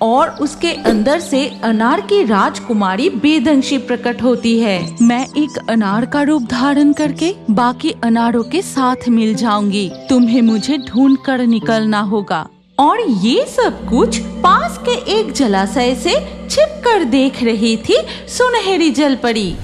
और उसके अंदर से अनार की राजकुमारी बेदंशी प्रकट होती है। मैं एक अनार का रूप धारण करके बाकी अनारों के साथ मिल जाऊंगी। तुम्हें मुझे ढूंढ कर निकलना होगा। और ये सब कुछ पास के एक जलाशय से छिप कर देख रही थी सुनहरी जलपरी।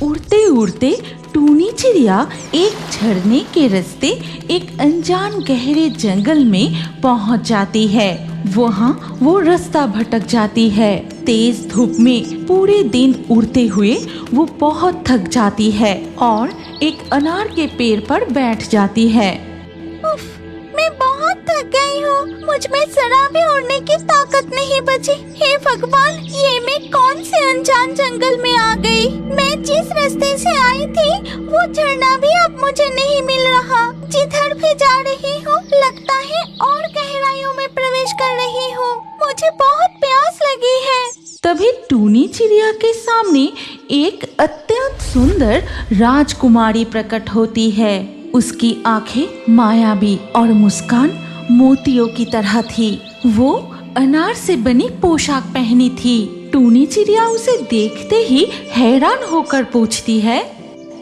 उड़ते उड़ते टूनी चिड़िया एक झरने के रास्ते एक अनजान गहरे जंगल में पहुंच जाती है। वहाँ वो रास्ता भटक जाती है। तेज धूप में पूरे दिन उड़ते हुए वो बहुत थक जाती है और एक अनार के पेड़ पर बैठ जाती है। उफ, मैं बहुत थक गई हूँ। मुझ में जरा भी उड़ने की ताकत नहीं बची। हे भगवान, ये मैं कौन से अनजान जंगल में आ गई। मैं जिस रास्ते से आई थी वो झरना भी अब मुझे नहीं मिल रहा। जिधर भी जा रही हूँ लगता है और गहराइयों में प्रवेश कर रही हूँ। मुझे बहुत प्यास लगी है। तभी टूनी चिड़िया के सामने एक अत्यंत सुंदर राजकुमारी प्रकट होती है। उसकी आंखें मायावी और मुस्कान मोतियों की तरह थी। वो अनार से बनी पोशाक पहनी थी। टूनी चिड़िया उसे देखते ही हैरान होकर पूछती है,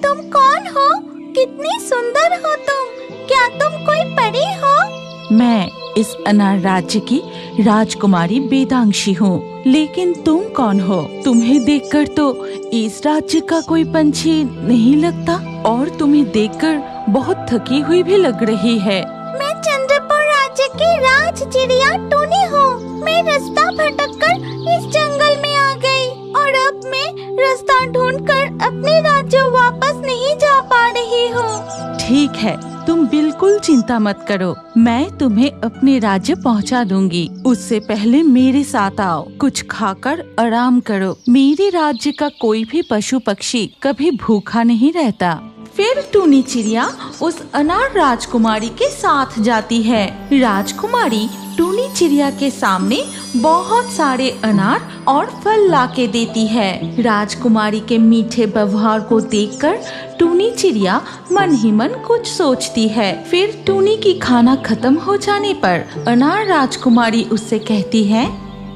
तुम कौन हो? कितनी सुंदर हो तुम। क्या तुम कोई परी हो? मैं इस अनार राज्य की राजकुमारी वेदांशी हूँ। लेकिन तुम कौन हो? तुम्हें देखकर तो इस राज्य का कोई पंछी नहीं लगता और तुम्हें देखकर बहुत थकी हुई भी लग रही है। मैं चंद्रपुर राज्य की राज चिड़िया टूनी हूँ। मैं रास्ता भटककर इस जंगल में आ गई और अब मैं रास्ता ढूंढकर अपने राज्य वापस नहीं जा पा रही हूँ। ठीक है, तुम बिल्कुल चिंता मत करो। मैं तुम्हें अपने राज्य पहुंचा दूंगी। उससे पहले मेरे साथ आओ, कुछ खाकर आराम करो। मेरे राज्य का कोई भी पशु पक्षी कभी भूखा नहीं रहता। फिर टूनी चिड़िया उस अनार राजकुमारी के साथ जाती है। राजकुमारी टूनी चिड़िया के सामने बहुत सारे अनार और फल लाके देती है। राजकुमारी के मीठे व्यवहार को देखकर टूनी चिड़िया मन ही मन कुछ सोचती है। फिर टूनी की खाना खत्म हो जाने पर अनार राजकुमारी उससे कहती है,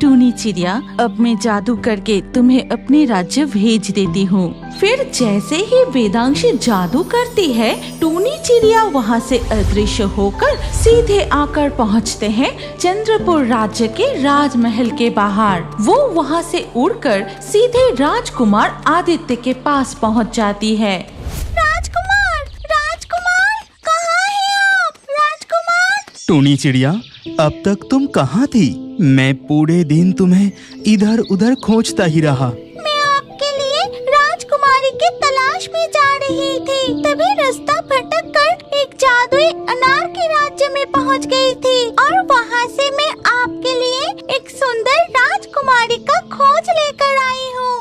टूनी चिड़िया, अब मैं जादू करके तुम्हें अपने राज्य भेज देती हूँ। फिर जैसे ही वेदांशी जादू करती है, टूनी चिड़िया वहाँ से अदृश्य होकर सीधे आकर पहुँचते हैं चंद्रपुर राज्य के राजमहल के बाहर। वो वहाँ से उड़कर सीधे राजकुमार आदित्य के पास पहुँच जाती है। राजकुमार, राजकुमार, कहाँ हैं आप? राजकुमार। टूनी चिड़िया, अब तक तुम कहाँ थी? मैं पूरे दिन तुम्हें इधर उधर खोजता ही रहा। मैं आपके लिए राजकुमारी की तलाश में जा रही थी। तभी रास्ता भटक कर एक जादुई अनार के राज्य में पहुंच गई थी और वहां से मैं आपके लिए एक सुंदर राजकुमारी का खोज लेकर आई हूँ।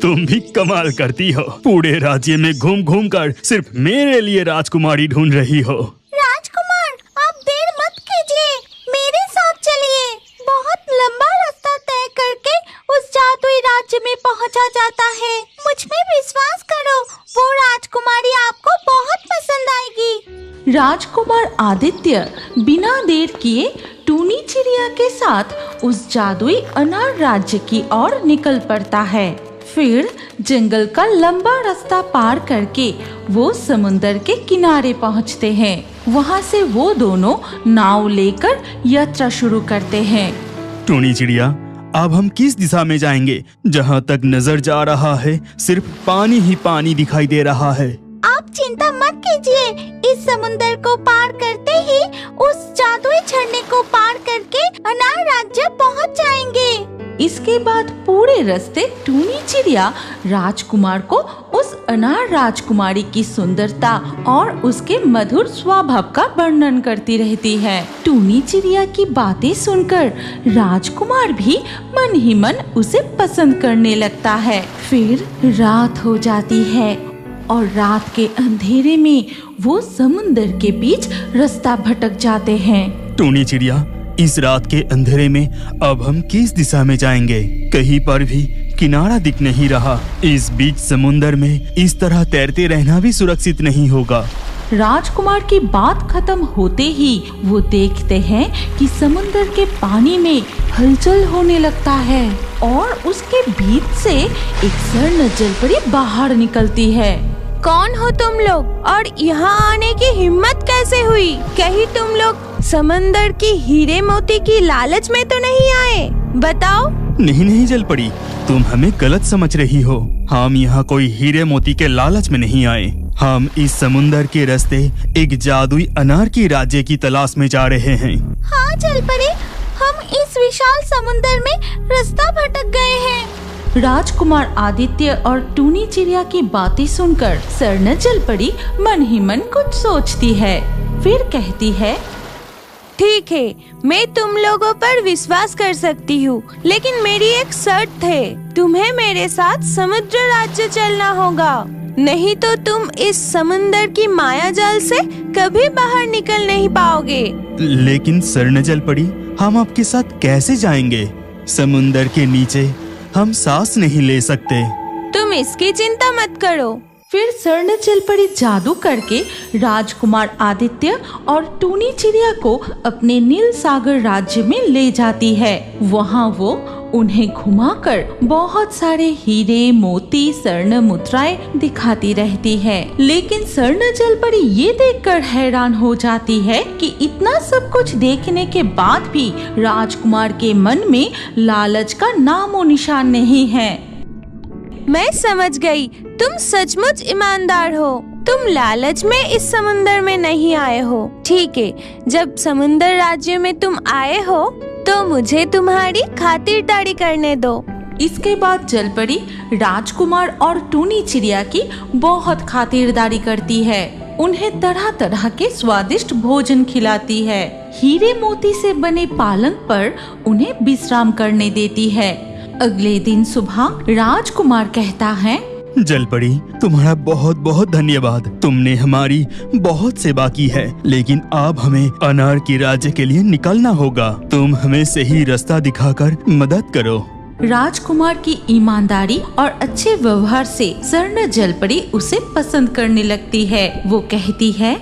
तुम भी कमाल करती हो। पूरे राज्य में घूम घूम कर सिर्फ मेरे लिए राजकुमारी ढूंढ रही हो। राजकुमार, आप देर मत कीजिए, मेरे साथ चलिए। बहुत लंबा रास्ता तय करके उस जादुई राज्य में पहुंचा जाता है। मुझ में विश्वास करो, वो राजकुमारी आपको बहुत पसंद आएगी। राजकुमार आदित्य बिना देर किए टूनी चिड़िया के साथ उस जादुई अनार राज्य की ओर निकल पड़ता है। फिर जंगल का लंबा रास्ता पार करके वो समुंदर के किनारे पहुंचते हैं। वहां से वो दोनों नाव लेकर यात्रा शुरू करते हैं। टूनी चिड़िया, अब हम किस दिशा में जाएंगे? जहाँ तक नजर जा रहा है सिर्फ पानी ही पानी दिखाई दे रहा है। आप चिंता मत कीजिए, इस समुंदर को पार करते ही उस जादुई झरने को पार करके अनार राज्य पहुंच जाएंगे। इसके बाद पूरे रास्ते टूनी चिड़िया राजकुमार को उस अनार राजकुमारी की सुंदरता और उसके मधुर स्वभाव का वर्णन करती रहती है। टूनी चिड़िया की बातें सुनकर राजकुमार भी मन ही मन उसे पसंद करने लगता है। फिर रात हो जाती है और रात के अंधेरे में वो समुंदर के बीच रास्ता भटक जाते हैं। टूनी चिड़िया, इस रात के अंधेरे में अब हम किस दिशा में जाएंगे? कहीं पर भी किनारा दिख नहीं रहा। इस बीच समुंदर में इस तरह तैरते रहना भी सुरक्षित नहीं होगा। राजकुमार की बात खत्म होते ही वो देखते हैं कि समुद्र के पानी में हलचल होने लगता है और उसके बीच से एक स्वर्ण जलपरी बाहर निकलती है। कौन हो तुम लोग और यहाँ आने की हिम्मत कैसे हुई? कहीं तुम लोग समंदर की हीरे मोती की लालच में तो नहीं आए? बताओ। नहीं नहीं जलपरी, तुम हमें गलत समझ रही हो। हम यहाँ कोई हीरे मोती के लालच में नहीं आए। हम इस समुंदर के रास्ते एक जादुई अनार की राज्य की तलाश में जा रहे हैं। हाँ जलपरी, हम इस विशाल समुंदर में रास्ता भटक गए हैं। राजकुमार आदित्य और टूनी चिड़िया की बातें सुनकर स्वर्ण जलपरी मन ही मन कुछ सोचती है। फिर कहती है, ठीक है, मैं तुम लोगों पर विश्वास कर सकती हूँ, लेकिन मेरी एक शर्त है। तुम्हें मेरे साथ समुद्र राज्य चलना होगा, नहीं तो तुम इस समुंदर की माया जाल से कभी बाहर निकल नहीं पाओगे। लेकिन स्वर्ण जलपरी, हम आपके साथ कैसे जाएंगे? समुंदर के नीचे हम सांस नहीं ले सकते। तुम इसकी चिंता मत करो। फिर स्वर्ण जलपरी जादू करके राजकुमार आदित्य और टूनी चिड़िया को अपने नील सागर राज्य में ले जाती है। वहाँ वो उन्हें घुमाकर बहुत सारे हीरे मोती स्वर्ण मुद्राएं दिखाती रहती है। लेकिन स्वर्ण जलपरी ये देखकर हैरान हो जाती है कि इतना सब कुछ देखने के बाद भी राजकुमार के मन में लालच का नामो निशान नहीं है। मैं समझ गई, तुम सचमुच ईमानदार हो। तुम लालच में इस समुंदर में नहीं आए हो। ठीक है, जब समुंदर राज्य में तुम आए हो तो मुझे तुम्हारी खातिरदारी करने दो। इसके बाद जलपरी राजकुमार और टूनी चिड़िया की बहुत खातिरदारी करती है। उन्हें तरह तरह के स्वादिष्ट भोजन खिलाती है। हीरे मोती से बने पालंग पर उन्हें विश्राम करने देती है। अगले दिन सुबह राजकुमार कहता है, जलपरी, तुम्हारा बहुत बहुत धन्यवाद। तुमने हमारी बहुत सेवा की है, लेकिन अब हमें अनार की राज्य के लिए निकलना होगा। तुम हमें सही रास्ता दिखाकर मदद करो। राजकुमार की ईमानदारी और अच्छे व्यवहार से स्वर्ण जलपरी उसे पसंद करने लगती है। वो कहती है,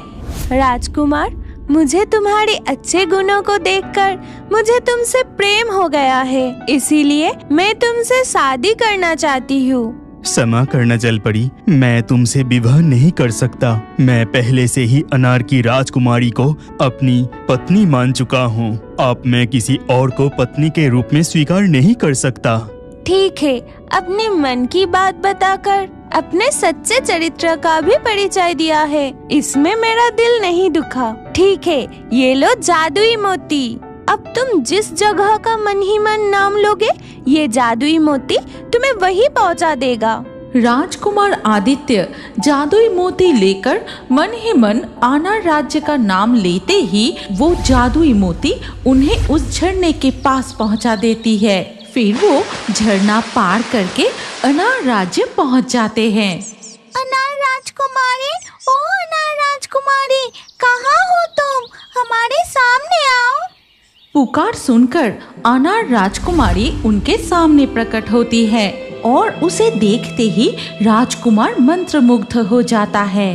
राजकुमार, मुझे तुम्हारे अच्छे गुणों को देखकर मुझे तुमसे प्रेम हो गया है, इसीलिए मैं तुमसे शादी करना चाहती हूँ। क्षमा करना जलपरी, मैं तुमसे विवाह नहीं कर सकता। मैं पहले से ही अनार की राजकुमारी को अपनी पत्नी मान चुका हूँ। अब मैं किसी और को पत्नी के रूप में स्वीकार नहीं कर सकता। ठीक है, अपने मन की बात बताकर अपने सच्चे चरित्र का भी परिचय दिया है, इसमें मेरा दिल नहीं दुखा। ठीक है, ये लो जादुई मोती। अब तुम जिस जगह का मन ही मन नाम लोगे, ये जादुई मोती तुम्हें वहीं पहुंचा देगा। राजकुमार आदित्य जादुई मोती लेकर मन ही मन अनार राज्य का नाम लेते ही वो जादुई मोती उन्हें उस झरने के पास पहुंचा देती है। फिर वो झरना पार करके अनार राज्य पहुंच जाते हैं। अनार राजकुमारी, ओ अनार राजकुमारी, कहाँ हो तुम? हमारे सामने आओ। पुकार सुनकर अनार राजकुमारी उनके सामने प्रकट होती है और उसे देखते ही राजकुमार मंत्रमुग्ध हो जाता है।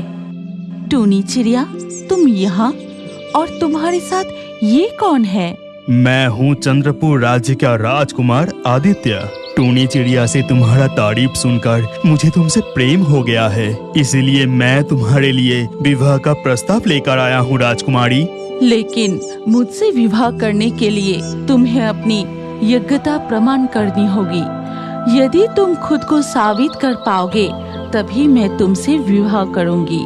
टूनी चिड़िया, तुम यहाँ, और तुम्हारे साथ ये कौन है? मैं हूँ चंद्रपुर राज्य का राजकुमार आदित्य। टूनी चिड़िया से तुम्हारा तारीफ सुनकर मुझे तुमसे प्रेम हो गया है, इसलिए मैं तुम्हारे लिए विवाह का प्रस्ताव लेकर आया हूँ राजकुमारी। लेकिन मुझसे विवाह करने के लिए तुम्हें अपनी योग्यता प्रमाण करनी होगी। यदि तुम खुद को साबित कर पाओगे तभी मैं तुमसे विवाह करूंगी।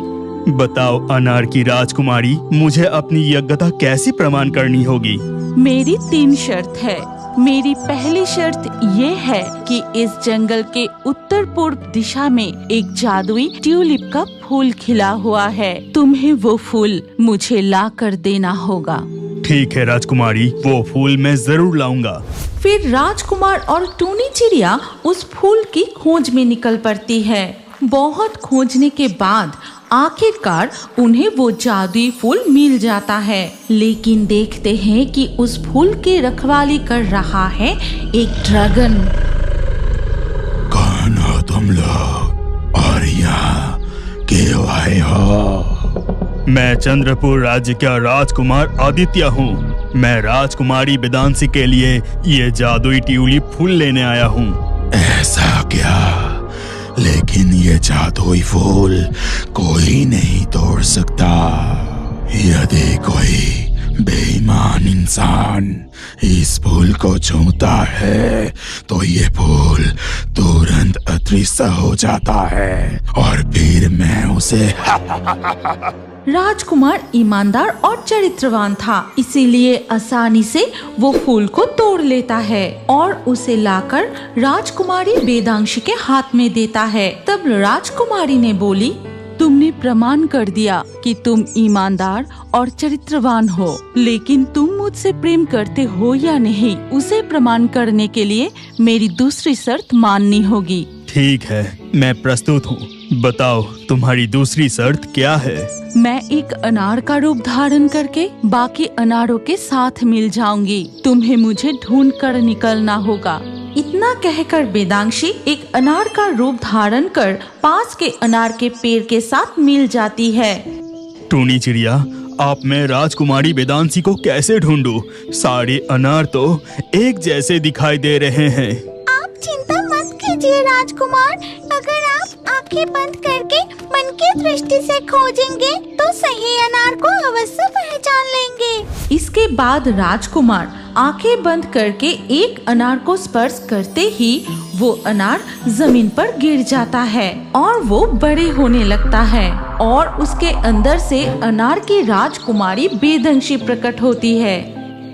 बताओ अनार की राजकुमारी, मुझे अपनी योग्यता कैसे प्रमाण करनी होगी? मेरी 3 शर्त है। मेरी पहली शर्त ये है कि इस जंगल के उत्तर पूर्व दिशा में एक जादुई ट्यूलिप का फूल खिला हुआ है। तुम्हें वो फूल मुझे ला कर देना होगा। ठीक है राजकुमारी, वो फूल मैं जरूर लाऊंगा। फिर राजकुमार और टूनी चिड़िया उस फूल की खोज में निकल पड़ती है। बहुत खोजने के बाद आखिरकार उन्हें वो जादुई फूल मिल जाता है। लेकिन देखते हैं कि उस फूल की रखवाली कर रहा है एक ड्रैगन। कौन हो तुम लोग और यहाँ क्यों आए हो? मैं चंद्रपुर राज्य का राजकुमार आदित्य हूँ। मैं राजकुमारी वेदांशी के लिए ये जादुई ट्यूलिप फूल लेने आया हूँ। ऐसा क्या? लेकिन ये जादुई फूल कोई नहीं तोड़ सकता। यदि कोई बेईमान इंसान इस फूल को छूता है तो ये फूल तुरंत अदृश्य हो जाता है और फिर मैं उसे राजकुमार ईमानदार और चरित्रवान था, इसीलिए आसानी से वो फूल को तोड़ लेता है और उसे लाकर राजकुमारी वेदांशी के हाथ में देता है। तब राजकुमारी ने बोली, तुमने प्रमाण कर दिया कि तुम ईमानदार और चरित्रवान हो, लेकिन तुम मुझसे प्रेम करते हो या नहीं, उसे प्रमाण करने के लिए मेरी दूसरी शर्त माननी होगी। ठीक है, मैं प्रस्तुत हूँ। बताओ तुम्हारी दूसरी शर्त क्या है? मैं एक अनार का रूप धारण करके बाकी अनारों के साथ मिल जाऊंगी। तुम्हें मुझे ढूंढ कर निकलना होगा। इतना कहकर वेदांशी एक अनार का रूप धारण कर पास के अनार के पेड़ के साथ मिल जाती है। टूनी चिड़िया, आप मैं राजकुमारी वेदांशी को कैसे ढूंढूं? सारे अनार तो एक जैसे दिखाई दे रहे हैं। आप चिंता मत कीजिए राजकुमार, अगर आप आंखें बंद करके मन की दृष्टि से खोजेंगे तो सही अनार को अवश्य पहचान लेंगे। इसके बाद राजकुमार आंखें बंद करके एक अनार को स्पर्श करते ही वो अनार जमीन पर गिर जाता है और वो बड़े होने लगता है और उसके अंदर से अनार की राजकुमारी वेदांशी प्रकट होती है।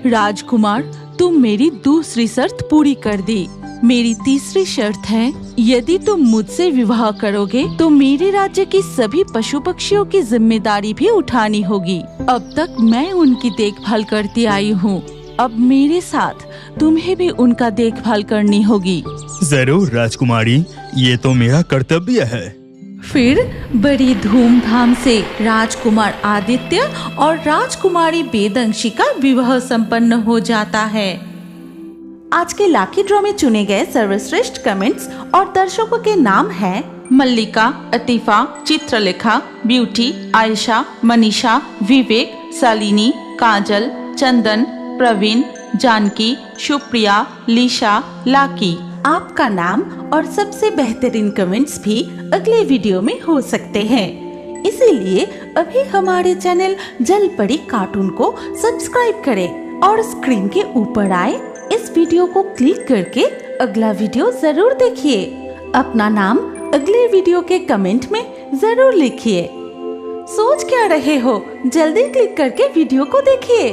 राजकुमार, तुम मेरी दूसरी शर्त पूरी कर दी। मेरी तीसरी शर्त है, यदि तुम मुझसे विवाह करोगे तो मेरे राज्य की सभी पशु पक्षियों की जिम्मेदारी भी उठानी होगी। अब तक मैं उनकी देखभाल करती आई हूँ, अब मेरे साथ तुम्हें भी उनका देखभाल करनी होगी। जरूर राजकुमारी, ये तो मेरा कर्तव्य है। फिर बड़ी धूमधाम से राजकुमार आदित्य और राजकुमारी वेदांशी का विवाह संपन्न हो जाता है। आज के लाकी ड्रॉ में चुने गए सर्वश्रेष्ठ कमेंट्स और दर्शकों के नाम हैं मल्लिका, अतीफा, चित्रलेखा, ब्यूटी, आयशा, मनीषा, विवेक, शालिनी, काजल, चंदन, प्रवीण, जानकी, सुप्रिया, लीशा, लाकी। आपका नाम और सबसे बेहतरीन कमेंट्स भी अगले वीडियो में हो सकते हैं, इसीलिए अभी हमारे चैनल जल परी कार्टून को सब्सक्राइब करें और स्क्रीन के ऊपर आए इस वीडियो को क्लिक करके अगला वीडियो जरूर देखिए। अपना नाम अगले वीडियो के कमेंट में जरूर लिखिए। सोच क्या रहे हो, जल्दी क्लिक करके वीडियो को देखिए।